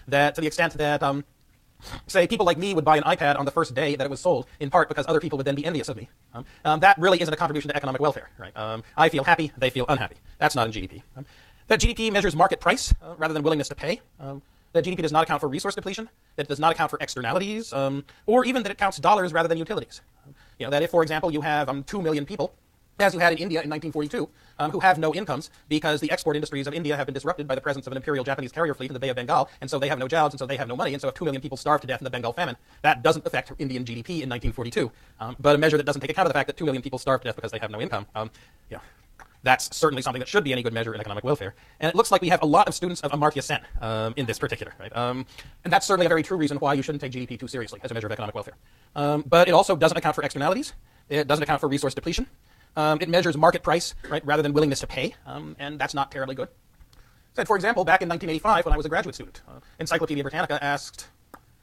That to the extent that, say, people like me would buy an iPad on the first day that it was sold, in part because other people would then be envious of me. That really isn't a contribution to economic welfare, right? I feel happy, they feel unhappy. That's not in GDP. That GDP measures market price rather than willingness to pay. That GDP does not account for resource depletion. That it does not account for externalities, or even that it counts dollars rather than utilities. That if, for example, you have 2 million people, as you had in India in 1942, who have no incomes because the export industries of India have been disrupted by the presence of an imperial Japanese carrier fleet in the Bay of Bengal, and so they have no jobs, and so they have no money, and so if 2 million people starve to death in the Bengal famine, that doesn't affect Indian GDP in 1942. But a measure that doesn't take account of the fact that 2 million people starve to death because they have no income, that's certainly something that should be any good measure in economic welfare. And it looks like we have a lot of students of Amartya Sen in this particular, right? And that's certainly a very true reason why you shouldn't take GDP too seriously as a measure of economic welfare. But it also doesn't account for externalities. It doesn't account for resource depletion. It measures market price, right, rather than willingness to pay, and that's not terribly good. So, for example, back in 1985, when I was a graduate student, Encyclopedia Britannica asked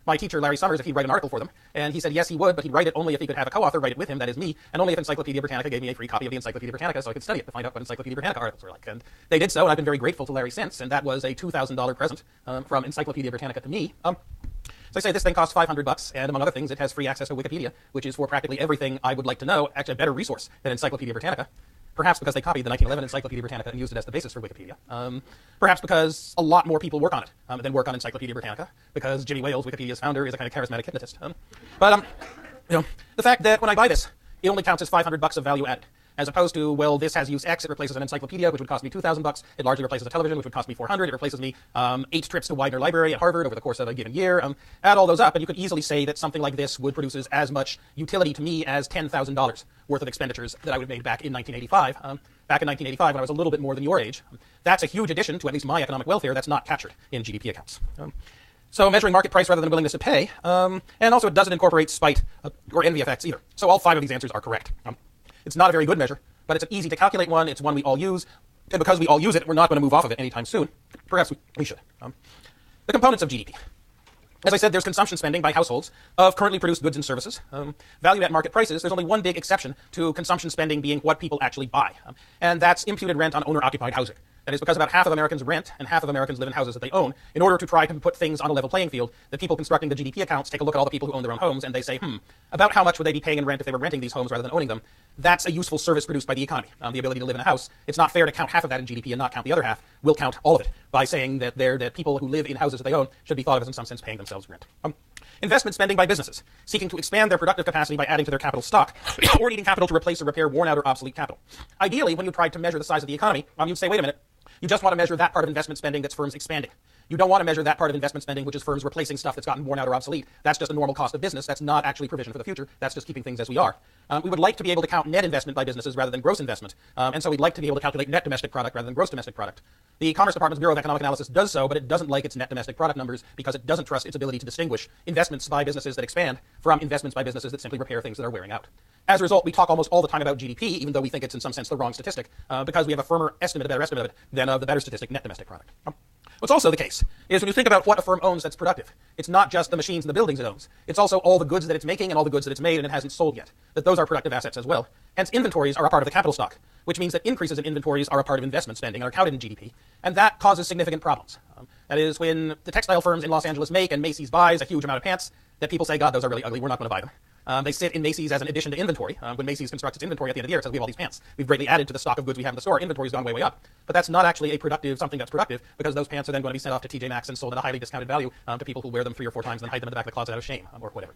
my teacher, Larry Summers, if he'd write an article for them, and he said yes, he would, but he'd write it only if he could have a co-author write it with him, that is me, and only if Encyclopedia Britannica gave me a free copy of the Encyclopedia Britannica so I could study it to find out what Encyclopedia Britannica articles were like. And they did so, and I've been very grateful to Larry since, and that was a $2,000 present from Encyclopedia Britannica to me. So I say this thing costs $500, and among other things, it has free access to Wikipedia, which is for practically everything I would like to know, actually a better resource than Encyclopedia Britannica. Perhaps because they copied the 1911 Encyclopedia Britannica and used it as the basis for Wikipedia. Perhaps because a lot more people work on it than work on Encyclopedia Britannica, because Jimmy Wales, Wikipedia's founder, is a kind of charismatic hypnotist. The fact that when I buy this, it only counts as $500 of value added, as opposed to, well, this has use X, it replaces an encyclopedia, which would cost me $2,000. It largely replaces a television, which would cost me $400. It replaces me 8 trips to Widener Library at Harvard over the course of a given year. Add all those up, and you could easily say that something like this would produce as much utility to me as $10,000 worth of expenditures that I would have made back in 1985. Back in 1985, when I was a little bit more than your age. That's a huge addition to at least my economic welfare that's not captured in GDP accounts. So measuring market price rather than willingness to pay, and also it doesn't incorporate spite or envy effects either. So all 5 of these answers are correct. It's not a very good measure, but it's an easy to calculate one. It's one we all use, and because we all use it, we're not going to move off of it anytime soon. Perhaps we should. The components of GDP. As I said, there's consumption spending by households of currently produced goods and services. Valued at market prices, there's only one big exception to consumption spending being what people actually buy, and that's imputed rent on owner-occupied housing. That is because about half of Americans rent and half of Americans live in houses that they own. In order to try to put things on a level playing field, the people constructing the GDP accounts take a look at all the people who own their own homes, and they say, about how much would they be paying in rent if they were renting these homes rather than owning them? That's a useful service produced by the economy, the ability to live in a house. It's not fair to count half of that in GDP and not count the other half. We'll count all of it by saying that that people who live in houses that they own should be thought of as in some sense paying themselves rent. Investment spending by businesses, seeking to expand their productive capacity by adding to their capital stock, or needing capital to replace or repair worn out or obsolete capital. Ideally, when you tried to measure the size of the economy, you'd say, wait a minute, you just want to measure that part of investment spending that's firms expanding. You don't want to measure that part of investment spending which is firms replacing stuff that's gotten worn out or obsolete. That's just a normal cost of business. That's not actually provision for the future. That's just keeping things as we are. We would like to be able to count net investment by businesses rather than gross investment. And so we'd like to be able to calculate net domestic product rather than gross domestic product. The Commerce Department's Bureau of Economic Analysis does so, but it doesn't like its net domestic product numbers because it doesn't trust its ability to distinguish investments by businesses that expand from investments by businesses that simply repair things that are wearing out. As a result, we talk almost all the time about GDP, even though we think it's in some sense the wrong statistic, because we have a firmer estimate, a better estimate of it, than of the better statistic, net domestic product. What's also the case is when you think about what a firm owns that's productive, it's not just the machines and the buildings it owns. It's also all the goods that it's making and all the goods that it's made and it hasn't sold yet. That those are productive assets as well. Hence, inventories are a part of the capital stock, which means that increases in inventories are a part of investment spending and are counted in GDP, and that causes significant problems. That is, when the textile firms in Los Angeles make and Macy's buys a huge amount of pants, that people say, God, those are really ugly, we're not going to buy them. They sit in Macy's as an addition to inventory. When Macy's constructs its inventory at the end of the year, it says we have all these pants. We've greatly added to the stock of goods we have in the store. Inventory's gone way, way up. But that's not actually something that's productive, because those pants are then going to be sent off to TJ Maxx and sold at a highly discounted value to people who wear them 3 or 4 times and then hide them in the back of the closet out of shame, or whatever.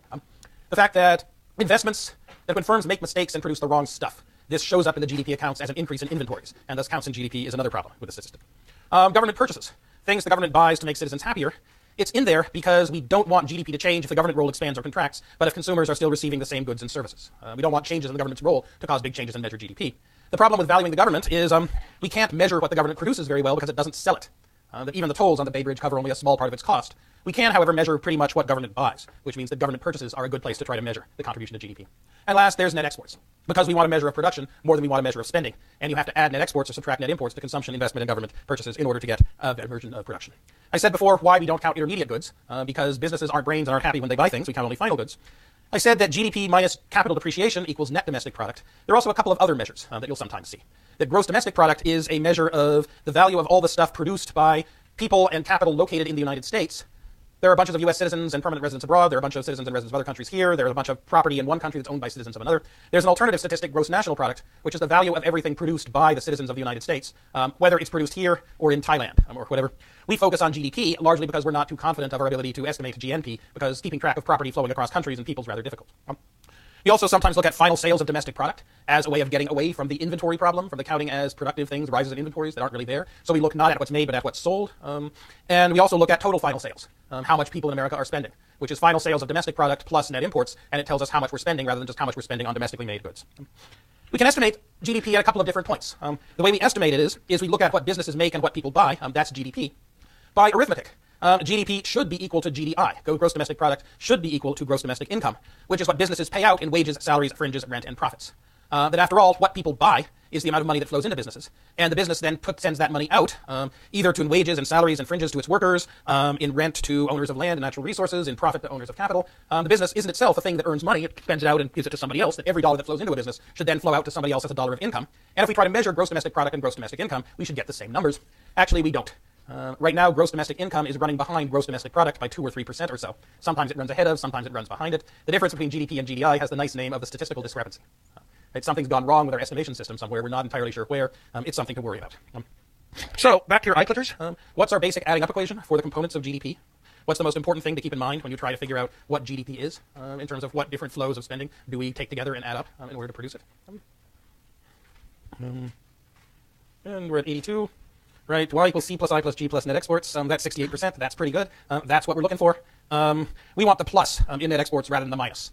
The fact that investments, that when firms make mistakes and produce the wrong stuff, this shows up in the GDP accounts as an increase in inventories, and thus counts in GDP is another problem with the statistic. Government purchases, things the government buys to make citizens happier. It's in there because we don't want GDP to change if the government role expands or contracts, but if consumers are still receiving the same goods and services. We don't want changes in the government's role to cause big changes in measured GDP. The problem with valuing the government is we can't measure what the government produces very well because it doesn't sell it. That even the tolls on the Bay Bridge cover only a small part of its cost. We can, however, measure pretty much what government buys, which means that government purchases are a good place to try to measure the contribution to GDP. And last, there's net exports, because we want a measure of production more than we want a measure of spending, and you have to add net exports or subtract net imports to consumption, investment, and government purchases in order to get a version of production. I said before why we don't count intermediate goods, because businesses aren't brains and aren't happy when they buy things. We count only final goods. I said that GDP minus capital depreciation equals net domestic product. There are also a couple of other measures that you'll sometimes see. That gross domestic product is a measure of the value of all the stuff produced by people and capital located in the United States, there are bunches of U.S. citizens and permanent residents abroad. There are a bunch of citizens and residents of other countries here. There's a bunch of property in one country that's owned by citizens of another. There's an alternative statistic, gross national product, which is the value of everything produced by the citizens of the United States, whether it's produced here or in Thailand or whatever. We focus on GDP largely because we're not too confident of our ability to estimate GNP, because keeping track of property flowing across countries and people is rather difficult. We also sometimes look at final sales of domestic product as a way of getting away from the inventory problem, from the counting as productive things, rises in inventories that aren't really there. So we look not at what's made, but at what's sold. And we also look at total final sales, how much people in America are spending, which is final sales of domestic product plus net imports, and it tells us how much we're spending rather than just how much we're spending on domestically made goods. We can estimate GDP at a couple of different points. The way we estimate it is we look at what businesses make and what people buy, that's GDP, by arithmetic. GDP should be equal to GDI. Gross domestic product should be equal to gross domestic income, which is what businesses pay out in wages, salaries, fringes, rent, and profits. That after all, what people buy is the amount of money that flows into businesses. And the business then sends that money out, either to in wages and salaries and fringes to its workers, in rent to owners of land and natural resources, in profit to owners of capital. The business isn't itself a thing that earns money. It spends it out and gives it to somebody else. That every dollar that flows into a business should then flow out to somebody else as a dollar of income. And if we try to measure gross domestic product and gross domestic income, we should get the same numbers. Actually, we don't. Right now, gross domestic income is running behind gross domestic product by 2 or 3% or so. Sometimes it runs ahead of, sometimes it runs behind it. The difference between GDP and GDI has the nice name of the statistical discrepancy. Something's gone wrong with our estimation system somewhere. We're not entirely sure where. It's something to worry about. So, back to your eye clickers. What's our basic adding up equation for the components of GDP? What's the most important thing to keep in mind when you try to figure out what GDP is, in terms of what different flows of spending do we take together and add up in order to produce it? And we're at 82. Right, y equals c plus I plus g plus net exports. That's 68%. That's pretty good. That's what we're looking for. We want the plus in net exports rather than the minus.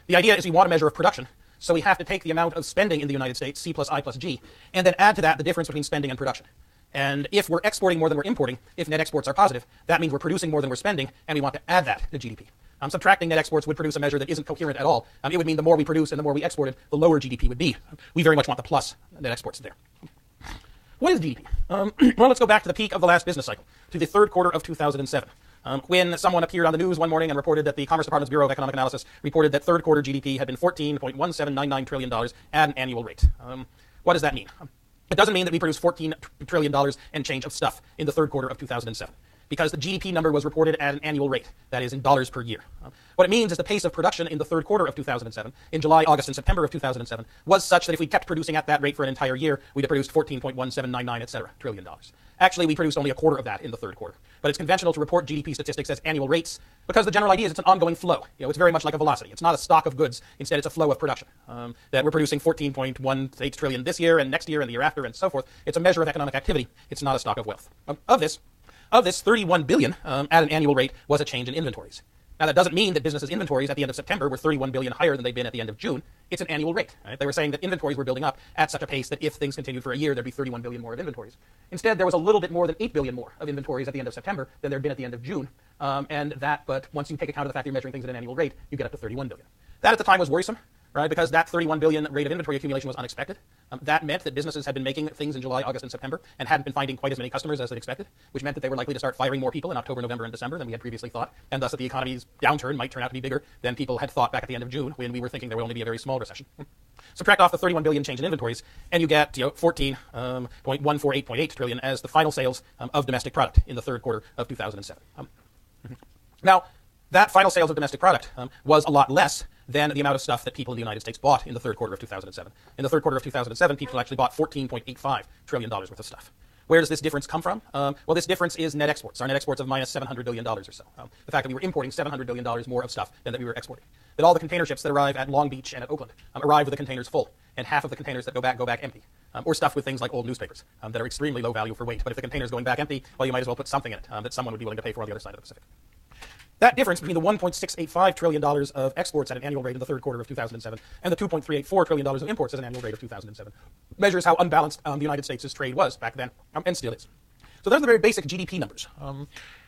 The idea is we want a measure of production, so we have to take the amount of spending in the United States, c plus I plus g, and then add to that the difference between spending and production. And if we're exporting more than we're importing, if net exports are positive, that means we're producing more than we're spending, and we want to add that to GDP. Subtracting net exports would produce a measure that isn't coherent at all. It would mean the more we produce and the more we exported, the lower GDP would be. We very much want the plus net exports there. What is GDP? Well, let's go back to the peak of the last business cycle, to the third quarter of 2007, when someone appeared on the news one morning and reported that the Commerce Department's Bureau of Economic Analysis reported that third quarter GDP had been $14.1799 trillion at an annual rate. What does that mean? It doesn't mean that we produced $14 trillion and change of stuff in the third quarter of 2007. Because the GDP number was reported at an annual rate, that is in dollars per year. What it means is the pace of production in the third quarter of 2007, in July, August, and September of 2007, was such that if we kept producing at that rate for an entire year, we'd have produced 14.1799, etc., trillion dollars. Actually, we produced only a quarter of that in the third quarter. But it's conventional to report GDP statistics as annual rates because the general idea is it's an ongoing flow. It's very much like a velocity. It's not a stock of goods. Instead, it's a flow of production. That we're producing 14.18 trillion this year and next year and the year after and so forth. It's a measure of economic activity. It's not a stock of wealth. Of this, 31 billion at an annual rate was a change in inventories. Now, that doesn't mean that businesses' inventories at the end of September were 31 billion higher than they'd been at the end of June. It's an annual rate. Right? They were saying that inventories were building up at such a pace that if things continued for a year, there'd be 31 billion more of inventories. Instead, there was a little bit more than 8 billion more of inventories at the end of September than there'd been at the end of June. But once you take account of the fact you're measuring things at an annual rate, you get up to 31 billion. That at the time was worrisome. Right, because that 31 billion rate of inventory accumulation was unexpected. That meant that businesses had been making things in July, August, and September and hadn't been finding quite as many customers as they'd expected, which meant that they were likely to start firing more people in October, November, and December than we had previously thought, and thus that the economy's downturn might turn out to be bigger than people had thought back at the end of June when we were thinking there would only be a very small recession. Subtract off the 31 billion change in inventories, and you get 14.148.8 trillion as the final sales of domestic product in the third quarter of 2007. Now, that final sales of domestic product was a lot less than the amount of stuff that people in the United States bought in the third quarter of 2007. In the third quarter of 2007, people actually bought $14.85 trillion worth of stuff. Where does this difference come from? Well, this difference is net exports. Our net exports of minus $700 billion or so. The fact that we were importing $700 billion more of stuff than that we were exporting. That all the container ships that arrive at Long Beach and at Oakland arrive with the containers full, and half of the containers that go back empty. Or stuffed with things like old newspapers that are extremely low value for weight. But if the container's going back empty, well, you might as well put something in it that someone would be willing to pay for on the other side of the Pacific. That difference between the $1.685 trillion of exports at an annual rate in the third quarter of 2007 and the $2.384 trillion of imports at an annual rate of 2007 measures how unbalanced the United States' trade was back then, and still is. So those are the very basic GDP numbers.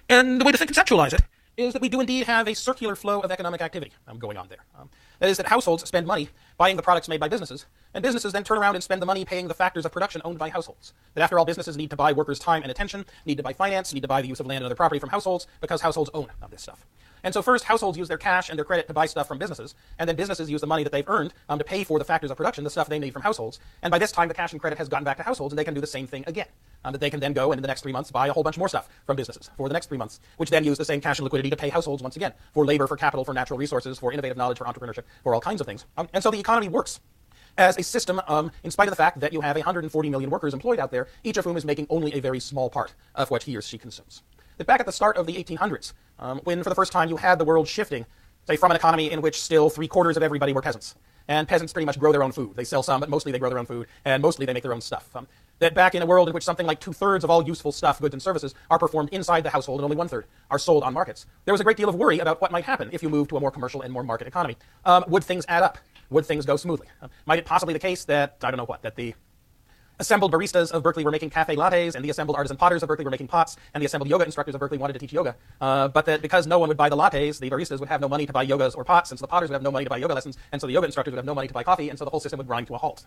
And the way to conceptualize it is that we do indeed have a circular flow of economic activity going on there. That is that households spend money buying the products made by businesses, and businesses then turn around and spend the money paying the factors of production owned by households. That after all, businesses need to buy workers' time and attention, need to buy finance, need to buy the use of land and other property from households, because households own this stuff. And so first, households use their cash and their credit to buy stuff from businesses, and then businesses use the money that they've earned to pay for the factors of production, the stuff they need from households. And by this time, the cash and credit has gotten back to households, and they can do the same thing again. that they can then go and in the next 3 months buy a whole bunch more stuff from businesses for the next 3 months, which then use the same cash and liquidity to pay households once again for labor, for capital, for natural resources, for innovative knowledge, for entrepreneurship, for all kinds of things. And so the economy works as a system, in spite of the fact that you have 140 million workers employed out there, each of whom is making only a very small part of what he or she consumes. That back at the start of the 1800s, when for the first time you had the world shifting, say, from an economy in which still 3/4 of everybody were peasants, and peasants pretty much grow their own food. They sell some, but mostly they grow their own food, and mostly they make their own stuff. That back in a world in which something like 2/3 of all useful stuff, goods and services, are performed inside the household and only 1/3 are sold on markets, there was a great deal of worry about what might happen if you moved to a more commercial and more market economy. Would things add up? Would things go smoothly? Might it possibly be the case that, I don't know what, that the assembled baristas of Berkeley were making cafe lattes, and the assembled artisan potters of Berkeley were making pots, and the assembled yoga instructors of Berkeley wanted to teach yoga, but that because no one would buy the lattes, the baristas would have no money to buy yogas or pots, and so the potters would have no money to buy yoga lessons, and so the yoga instructors would have no money to buy coffee, and so the whole system would grind to a halt.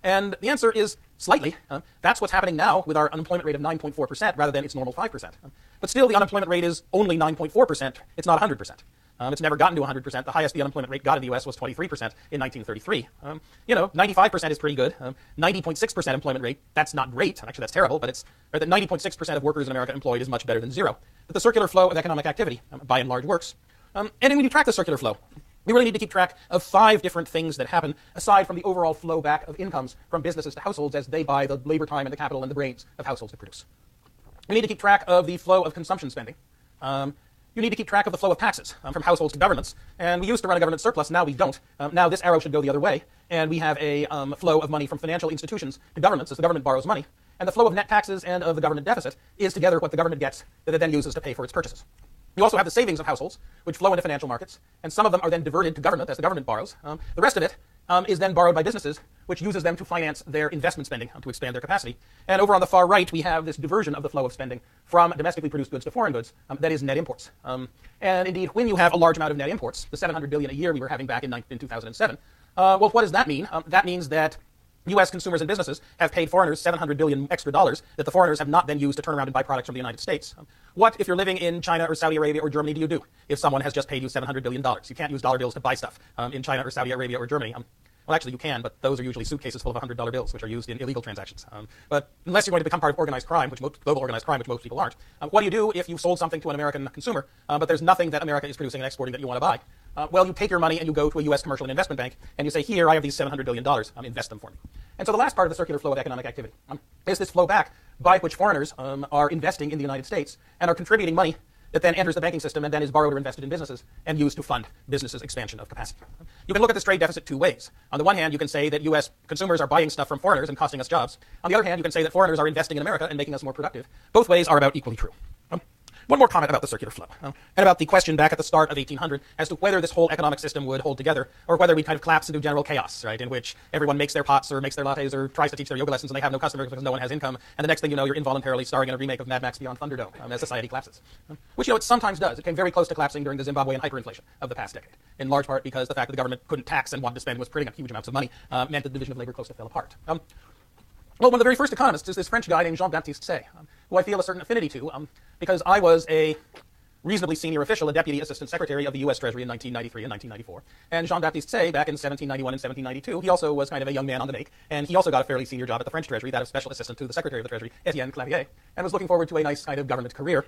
And the answer is slightly. That's what's happening now with our unemployment rate of 9.4% rather than its normal 5%. But still, the unemployment rate is only 9.4%. It's not 100%. It's never gotten to 100%. The highest the unemployment rate got in the U.S. was 23% in 1933. 95% is pretty good. 90.6% employment rate, that's not great. Actually, that's terrible, but it's that 90.6% of workers in America employed is much better than zero. But the circular flow of economic activity, by and large, works. And when you track the circular flow, we really need to keep track of 5 different things that happen aside from the overall flow back of incomes from businesses to households as they buy the labor, time, and the capital and the brains of households to produce. We need to keep track of the flow of consumption spending. You need to keep track of the flow of taxes from households to governments. And we used to run a government surplus. Now we don't. Now this arrow should go the other way. And we have a flow of money from financial institutions to governments as the government borrows money. And the flow of net taxes and of the government deficit is together what the government gets that it then uses to pay for its purchases. You also have the savings of households, which flow into financial markets. And some of them are then diverted to government as the government borrows. The rest of it is then borrowed by businesses, which uses them to finance their investment spending to expand their capacity. And over on the far right, we have this diversion of the flow of spending from domestically produced goods to foreign goods, that is net imports. And indeed, when you have a large amount of net imports, the $700 billion a year we were having back in 2007, well, what does that mean? That means that U.S. consumers and businesses have paid foreigners $700 billion extra dollars that the foreigners have not then used to turn around and buy products from the United States. What, if you're living in China or Saudi Arabia or Germany, do you do if someone has just paid you $700 billion? You can't use dollar bills to buy stuff in China or Saudi Arabia or Germany. Well, actually, you can, but those are usually suitcases full of $100 bills, which are used in illegal transactions. But unless you're going to become part of organized crime, global organized crime, which most people aren't, what do you do if you sold something to an American consumer, but there's nothing that America is producing and exporting that you want to buy? Well, you take your money and you go to a U.S. commercial and investment bank, and you say, here, I have these $700 billion, invest them for me. And so the last part of the circular flow of economic activity is this flow back by which foreigners are investing in the United States and are contributing money that then enters the banking system and then is borrowed or invested in businesses and used to fund businesses' expansion of capacity. You can look at this trade deficit 2 ways. On the one hand, you can say that U.S. consumers are buying stuff from foreigners and costing us jobs. On the other hand, you can say that foreigners are investing in America and making us more productive. Both ways are about equally true. One more comment about the circular flow, and about the question back at the start of 1800 as to whether this whole economic system would hold together, or whether we kind of collapse into general chaos, right, in which everyone makes their pots or makes their lattes or tries to teach their yoga lessons and they have no customers because no one has income, and the next thing you know, you're involuntarily starring in a remake of Mad Max Beyond Thunderdome as society collapses. Which, it sometimes does. It came very close to collapsing during the Zimbabwean hyperinflation of the past decade, in large part because the fact that the government couldn't tax and wanted to spend was printing up huge amounts of money meant that the division of labor close to fell apart. Well, one of the very first economists is this French guy named Jean-Baptiste Say, who I feel a certain affinity to, because I was a reasonably senior official, a deputy assistant secretary of the U.S. Treasury in 1993 and 1994. And Jean-Baptiste Say, back in 1791 and 1792, he also was kind of a young man on the make, and he also got a fairly senior job at the French Treasury, that of special assistant to the Secretary of the Treasury, Etienne Clavier, and was looking forward to a nice kind of government career.